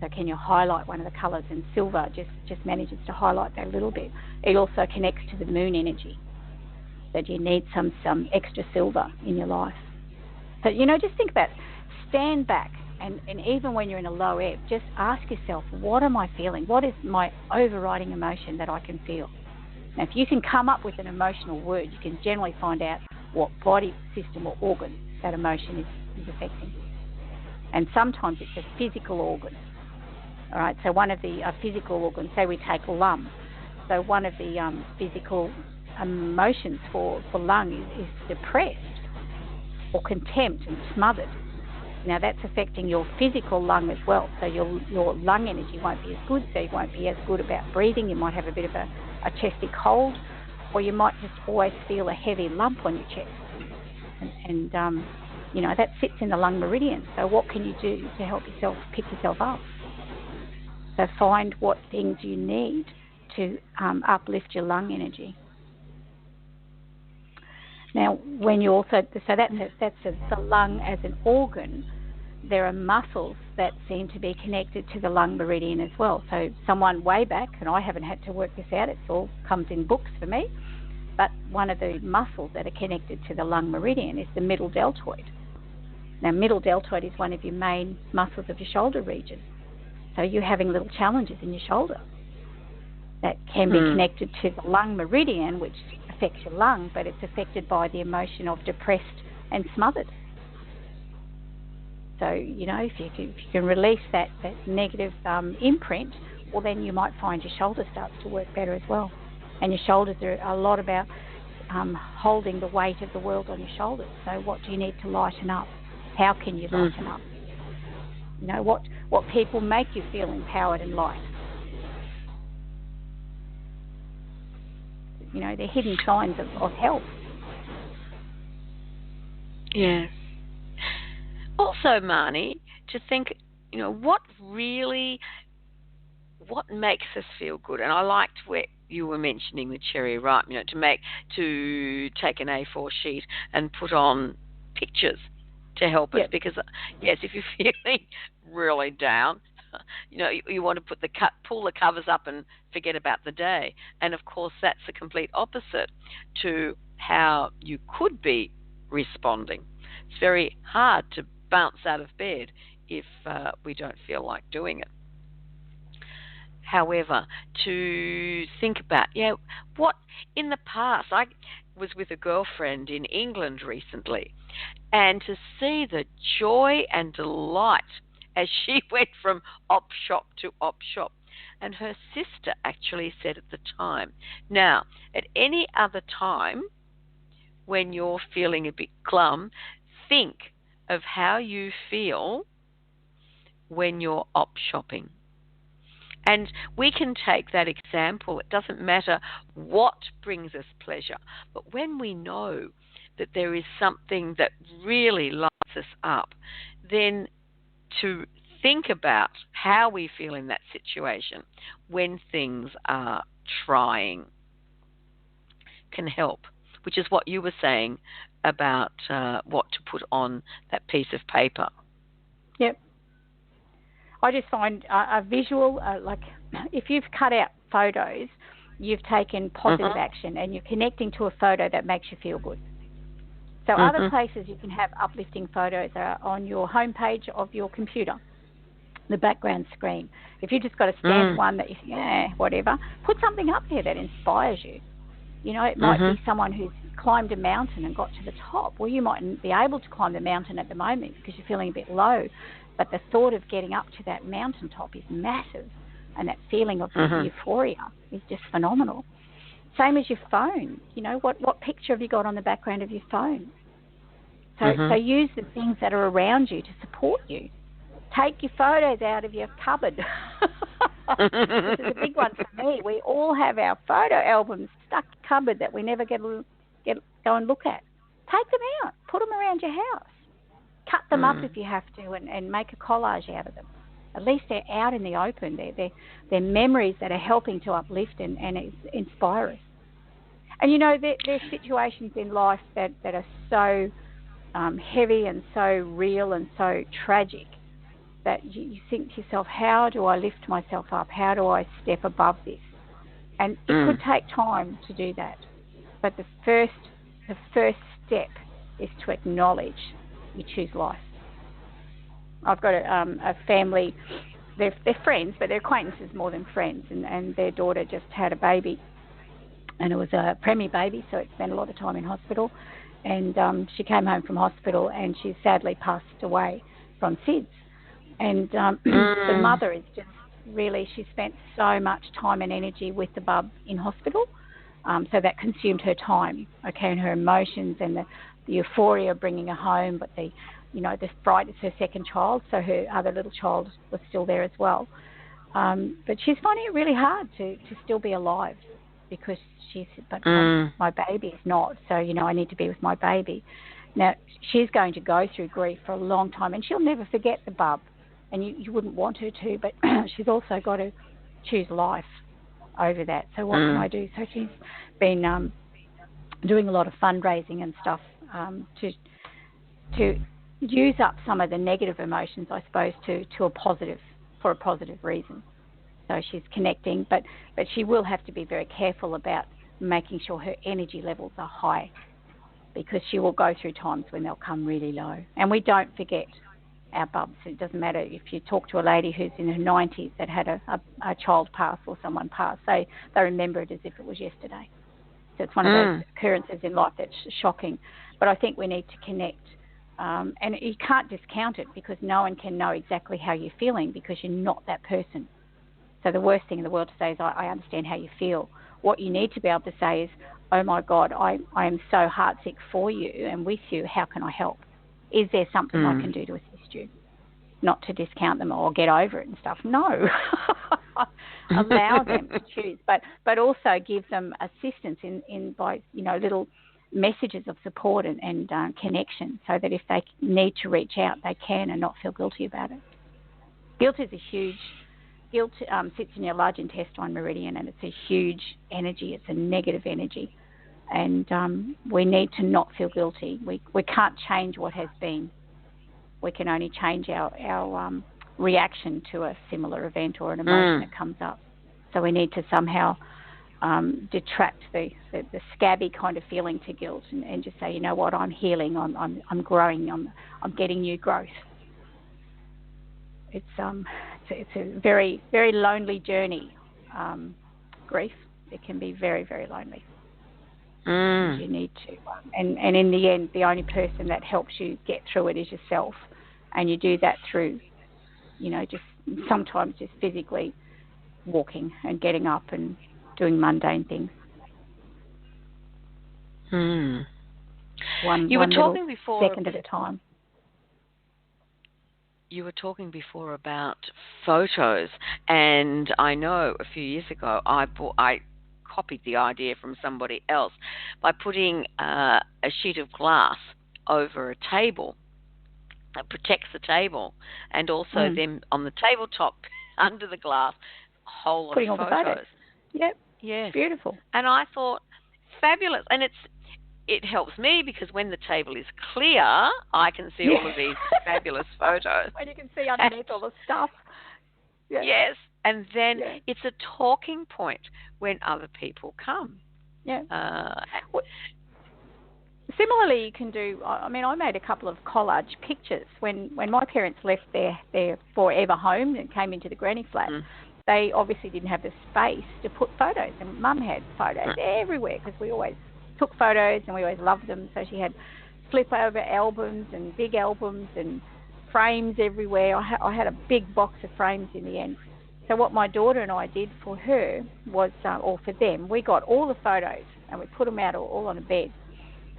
So can you highlight one of the colours? And silver just manages to highlight that a little bit. It also connects to the moon energy, that you need some extra silver in your life. So, just think about it. Stand back, and even when you're in a low ebb, just ask yourself, what am I feeling? What is my overriding emotion that I can feel? Now, if you can come up with an emotional word, you can generally find out what body system or organ that emotion is affecting. And sometimes it's a physical organ. All right, so one of the physical organs, say we take lung. So one of the physical emotions for lung is depressed or contempt and smothered. Now that's affecting your physical lung as well. So your lung energy won't be as good, so you won't be as good about breathing. You might have a bit of a chesty cold, or you might just always feel a heavy lump on your chest. And that sits in the lung meridian. So what can you do to help yourself pick yourself up? So find what things you need to uplift your lung energy. Now, when you also, so that's the lung as an organ. There are muscles that seem to be connected to the lung meridian as well. So someone way back, and I haven't had to work this out, it all comes in books for me, but one of the muscles that are connected to the lung meridian is the middle deltoid. Now, middle deltoid is one of your main muscles of your shoulder region. So you're having little challenges in your shoulder that can be connected to the lung meridian, which affects your lung, but it's affected by the emotion of depressed and smothered. So, if you can release that negative imprint, well, then you might find your shoulder starts to work better as well. And your shoulders are a lot about holding the weight of the world on your shoulders. So what do you need to lighten up? How can you lighten up? What people make you feel empowered and light. They're hidden signs of health. Yes. Also, Marnie, to think, what makes us feel good? And I liked where you were mentioning the cherry ripe, to take an A4 sheet and put on pictures to help us. Because, yes, if you're feeling really down, you want to pull the covers up and forget about the day. And, of course, that's the complete opposite to how you could be responding. It's very hard to bounce out of bed if we don't feel like doing it. However, to think about, what in the past, I was with a girlfriend in England recently, and to see the joy and delight as she went from op shop to op shop. And her sister actually said at the time, now, at any other time when you're feeling a bit glum, think of how you feel when you're op shopping. And we can take that example. It doesn't matter what brings us pleasure, but when we know that there is something that really lights us up, then to think about how we feel in that situation when things are trying can help, which is what you were saying about what to put on that piece of paper. Yep. I just find a visual, like if you've cut out photos, you've taken positive action and you're connecting to a photo that makes you feel good. So other places you can have uplifting photos are on your homepage of your computer, the background screen. If you just got a standard one that you think, whatever, put something up there that inspires you. You know, it might be someone who's climbed a mountain and got to the top. Well, you mightn't be able to climb the mountain at the moment because you're feeling a bit low, but the thought of getting up to that mountaintop is massive, and that feeling of euphoria is just phenomenal. Same as your phone. You know, what picture have you got on the background of your phone? So use the things that are around you to support you. Take your photos out of your cupboard. This is a big one for me. We all have our photo albums stuck in the cupboard that we never go and look at. Take them out. Put them around your house. Cut them up if you have to and make a collage out of them. At least they're out in the open. They're memories that are helping to uplift and inspire us. And, you know, there's situations in life that are so heavy and so real and so tragic that you think to yourself, how do I lift myself up? How do I step above this? And it could take time to do that. But the first step is to acknowledge you choose life. I've got a family, they're friends, but they're acquaintances more than friends, and their daughter just had a baby, and it was a preemie baby, so it spent a lot of time in hospital, and she came home from hospital, and she sadly passed away from SIDS. And the mother is just really, she spent so much time and energy with the bub in hospital, so that consumed her time, okay, and her emotions and the euphoria of bringing her home, but the fright is her second child, so her other little child was still there as well. But she's finding it really hard to still be alive because she's, but my baby is not, so, you know, I need to be with my baby. Now, she's going to go through grief for a long time, and she'll never forget the bub, and you wouldn't want her to, but she's also got to choose life over that. So what can I do? So she's been doing a lot of fundraising and stuff to use up some of the negative emotions, I suppose, to a positive, for a positive reason. So she's connecting, but she will have to be very careful about making sure her energy levels are high, because she will go through times when they'll come really low. And we don't forget our bubs. It doesn't matter if you talk to a lady who's in her 90s that had a child pass or someone pass. They remember it as if it was yesterday. So it's one of those occurrences in life that's shocking. But I think we need to connect. And you can't discount it, because no one can know exactly how you're feeling because you're not that person. So the worst thing in the world to say is, I understand how you feel. What you need to be able to say is, oh my God, I am so heartsick for you and with you. How can I help? Is there something I can do to assist you? Not to discount them or get over it and stuff. No. Allow them to choose, but also give them assistance in by, you know, little messages of support and connection, so that if they need to reach out, they can and not feel guilty about it. Guilt sits in your large intestine meridian, and it's a huge energy. It's a negative energy, and we need to not feel guilty. We can't change what has been. We can only change our reaction to a similar event or an emotion that comes up. So we need to somehow detract the scabby kind of feeling to guilt, and just say, you know what, I'm healing, I'm growing, I'm getting new growth. It's a very, very lonely journey. Grief, it can be very, very lonely. You need to, and in the end, the only person that helps you get through it is yourself, and you do that through, you know, just sometimes just physically walking and getting up and doing mundane things. One talking before second at a time. You were talking before about photos, and I know a few years ago I copied the idea from somebody else by putting a sheet of glass over a table that protects the table, and also then on the tabletop under the glass, a whole lot of photos. Yep. Yes. Beautiful. And I thought, fabulous. And it's it helps me because when the table is clear, I can see all of these fabulous photos. And you can see underneath all the stuff. Yeah. Yes, and then it's a talking point when other people come. Yeah. Similarly, you can do, I mean, I made a couple of collage pictures. When my parents left their forever home and came into the granny flat, they obviously didn't have the space to put photos. And Mum had photos everywhere because we always took photos and we always loved them. So she had flip-over albums and big albums and frames everywhere. I had a big box of frames in the end. So what my daughter and I did for her was, or for them, we got all the photos and we put them out all on a bed.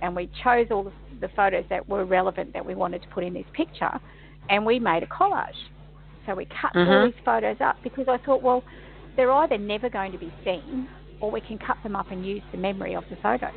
And we chose all the photos that were relevant that we wanted to put in this picture, and we made a collage. So we cut all these photos up because I thought, well, they're either never going to be seen or we can cut them up and use the memory of the photos.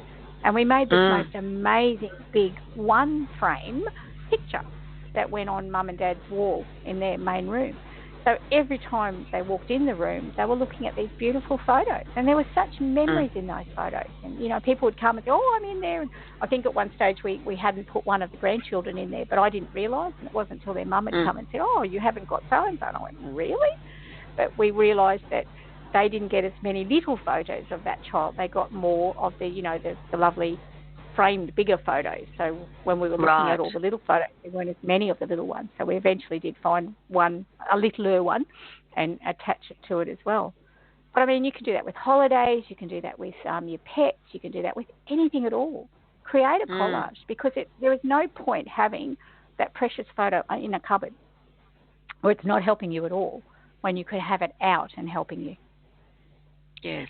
And we made this most amazing big one-frame picture that went on Mum and Dad's wall in their main room. So every time they walked in the room, they were looking at these beautiful photos. And there were such memories in those photos. And, you know, people would come and say, oh, I'm in there. And I think at one stage we hadn't put one of the grandchildren in there, but I didn't realise. And it wasn't until their mum had come and said, oh, you haven't got so-and-so. And I went, really? But we realised that they didn't get as many little photos of that child. They got more of the, you know, the lovely framed bigger photos. So when we were looking at all the little photos, there weren't as many of the little ones. So we eventually did find one, a littler one, and attach it to it as well. But I mean, you can do that with holidays, you can do that with your pets, you can do that with anything at all. Create a collage because there is no point having that precious photo in a cupboard where it's not helping you at all when you could have it out and helping you. Yes.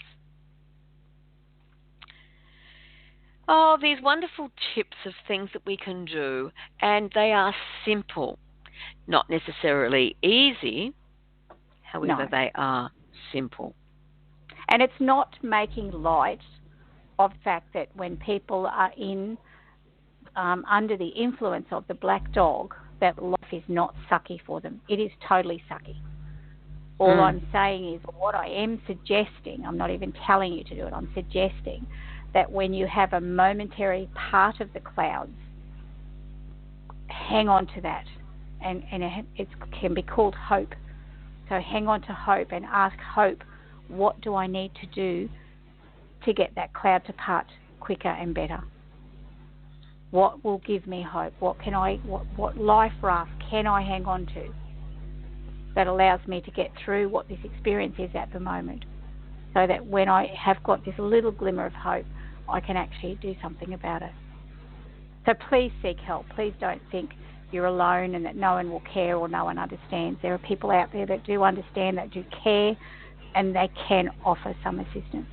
Oh, these wonderful tips of things that we can do, and they are simple, not necessarily easy, however, they are simple. And it's not making light of the fact that when people are under the influence of the black dog, that life is not sucky for them. It is totally sucky. All I'm saying is what I am suggesting, I'm not even telling you to do it, I'm suggesting that when you have a momentary part of the clouds, hang on to that. And it can be called hope. So hang on to hope and ask hope, what do I need to do to get that cloud to part quicker and better? What will give me hope? What life raft can I hang on to that allows me to get through what this experience is at the moment? So that when I have got this little glimmer of hope, I can actually do something about it. So please seek help. Please don't think you're alone and that no one will care or no one understands. There are people out there that do understand, that do care, and they can offer some assistance.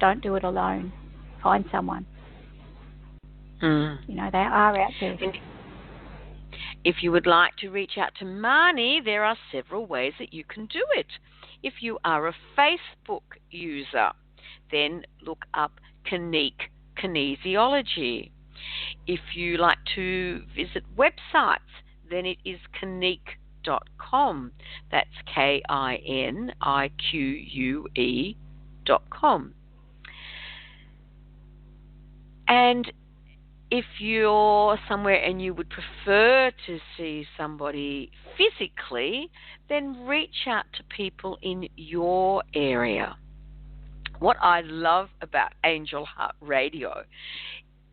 Don't do it alone. Find someone. You know, they are out there. If you would like to reach out to Marney, there are several ways that you can do it. If you are a Facebook user, then look up Kinesiology. If you like to visit websites, then it is Kinique.com. That's KINIQUE.com. And if you're somewhere and you would prefer to see somebody physically, then reach out to people in your area. What I love about Angel Heart Radio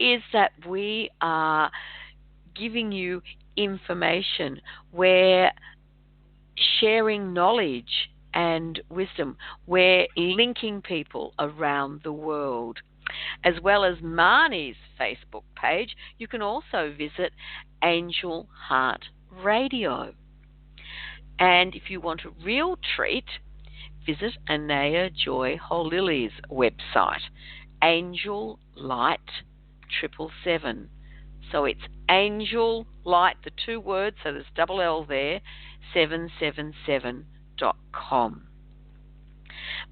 is that we are giving you information. We're sharing knowledge and wisdom. We're linking people around the world. As well as Marney's Facebook page, you can also visit Angel Heart Radio. And if you want a real treat, visit Anaya Joy Holili's website, Angel Light 777. So it's Angel Light, the two words, so there's double L there, 777.com.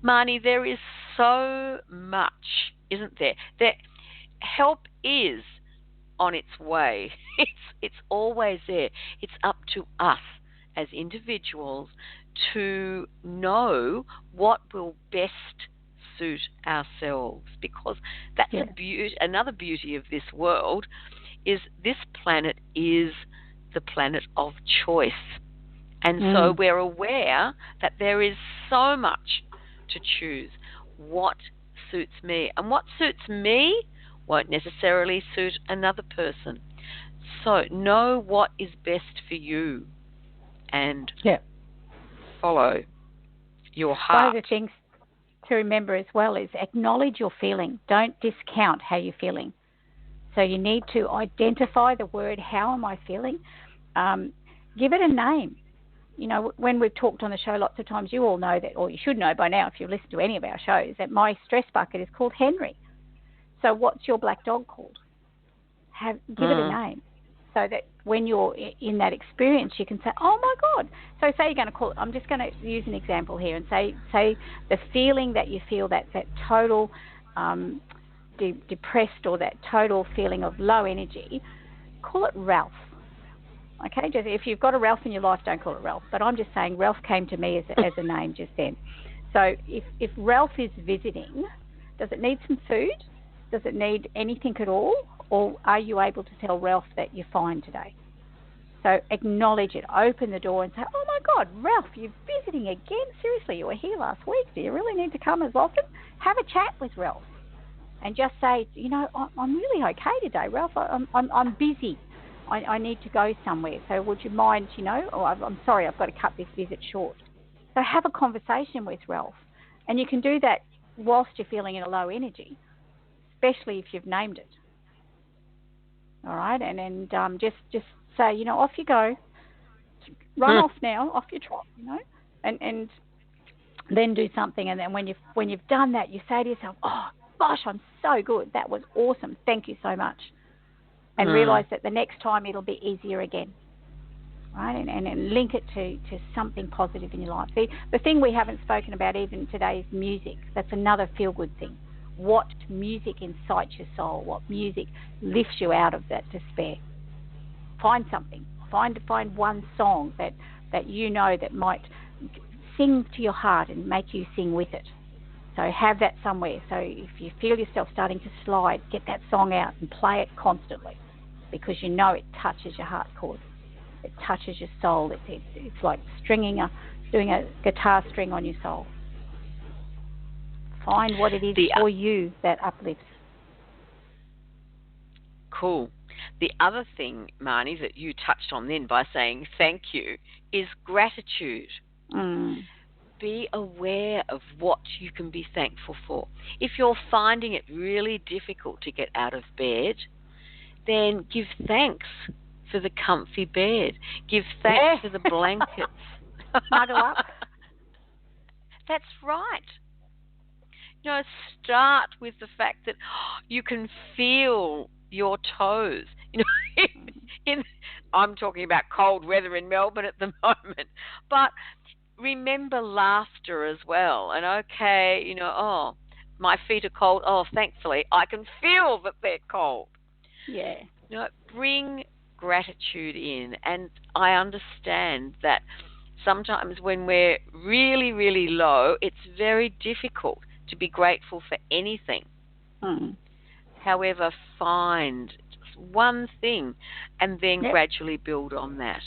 Marney, there is so much, isn't there? That help is on its way. It's always there. It's up to us as individuals to know what will best suit ourselves, because that's another beauty of this world, is this planet is the planet of choice. And so we're aware that there is so much to choose. What suits me? And what suits me won't necessarily suit another person. So know what is best for you and follow your heart. One of the things to remember as well is acknowledge your feeling. Don't discount how you're feeling. So you need to identify the word, how am I feeling? Give it a name. You know, when we've talked on the show lots of times, you all know that, or you should know by now if you've listened to any of our shows, that my stress bucket is called Henry. So what's your black dog called? Give it a name, so that when you're in that experience, you can say, oh, my God. So say you're going to call it, I'm just going to use an example here and say the feeling that you feel, that total depressed or that total feeling of low energy, call it Ralph. Okay, just if you've got a Ralph in your life, don't call it Ralph. But I'm just saying Ralph came to me as a name just then. So if Ralph is visiting, does it need some food? Does it need anything at all? Or are you able to tell Ralph that you're fine today? So acknowledge it. Open the door and say, oh, my God, Ralph, you're visiting again? Seriously, you were here last week. Do you really need to come as often? Have a chat with Ralph and just say, you know, I'm really okay today, Ralph. I'm busy. I need to go somewhere. So would you mind, you know, I'm sorry, I've got to cut this visit short. So have a conversation with Ralph. And you can do that whilst you're feeling in a low energy, especially if you've named it. All right? And just say, you know, off you go. Run off now, off your trot, you know, and then do something. And then when you've done that, you say to yourself, oh, gosh, I'm so good. That was awesome. Thank you so much. And realise that the next time it'll be easier again, right? And link it to something positive in your life. The thing we haven't spoken about even today is music. That's another feel-good thing. What music incites your soul? What music lifts you out of that despair? Find something. Find one song that you know that might sing to your heart and make you sing with it. So have that somewhere. So if you feel yourself starting to slide, get that song out and play it constantly, because you know it touches your heart chord. It touches your soul. It's like doing a guitar string on your soul. Find what it is for you that uplifts. Cool. The other thing, Marnie, that you touched on then by saying thank you is gratitude. Be aware of what you can be thankful for. If you're finding it really difficult to get out of bed, then give thanks for the comfy bed. Give thanks for the blankets. Snuggle up. That's right. You know, start with the fact that you can feel your toes. You know, I'm talking about cold weather in Melbourne at the moment, but remember laughter as well. And okay, you know, oh, my feet are cold. Oh, thankfully, I can feel that they're cold. Yeah. You know, bring gratitude in. And I understand that sometimes when we're really, really low, it's very difficult to be grateful for anything. However, find just one thing and then gradually build on that.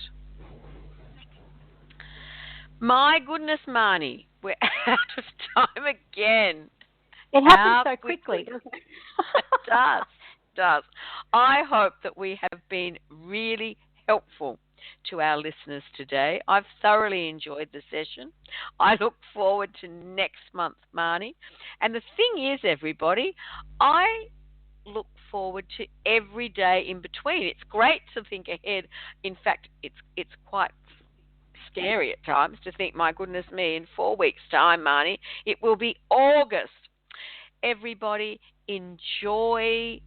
My goodness, Marnie, we're out of time again. It happens so quickly, doesn't it? It does. I hope that we have been really helpful to our listeners today. I've thoroughly enjoyed the session. I look forward to next month, Marnie. And the thing is, everybody, I look forward to every day in between. It's great to think ahead. In fact, it's quite scary at times to think, my goodness me, in 4 weeks' time, Marnie, it will be August. Everybody, enjoy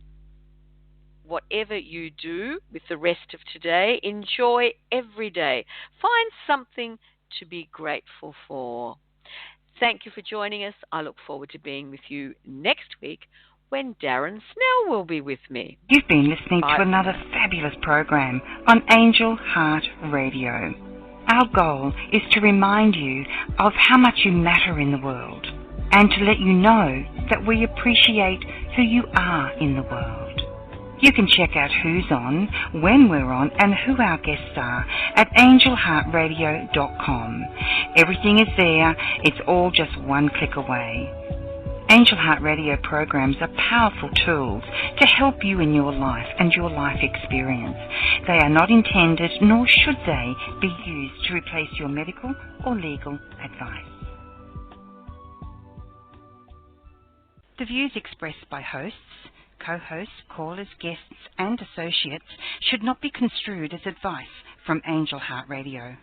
whatever you do with the rest of today. Enjoy every day. Find something to be grateful for. Thank you for joining us. I look forward to being with you next week when Darren Snell will be with me. You've been listening to another fabulous program on Angel Heart Radio. Our goal is to remind you of how much you matter in the world and to let you know that we appreciate who you are in the world. You can check out who's on, when we're on, and who our guests are at angelheartradio.com. Everything is there. It's all just one click away. Angel Heart Radio programs are powerful tools to help you in your life and your life experience. They are not intended, nor should they, be used to replace your medical or legal advice. The views expressed by hosts, co-hosts, callers, guests and associates should not be construed as advice from Angel Heart Radio.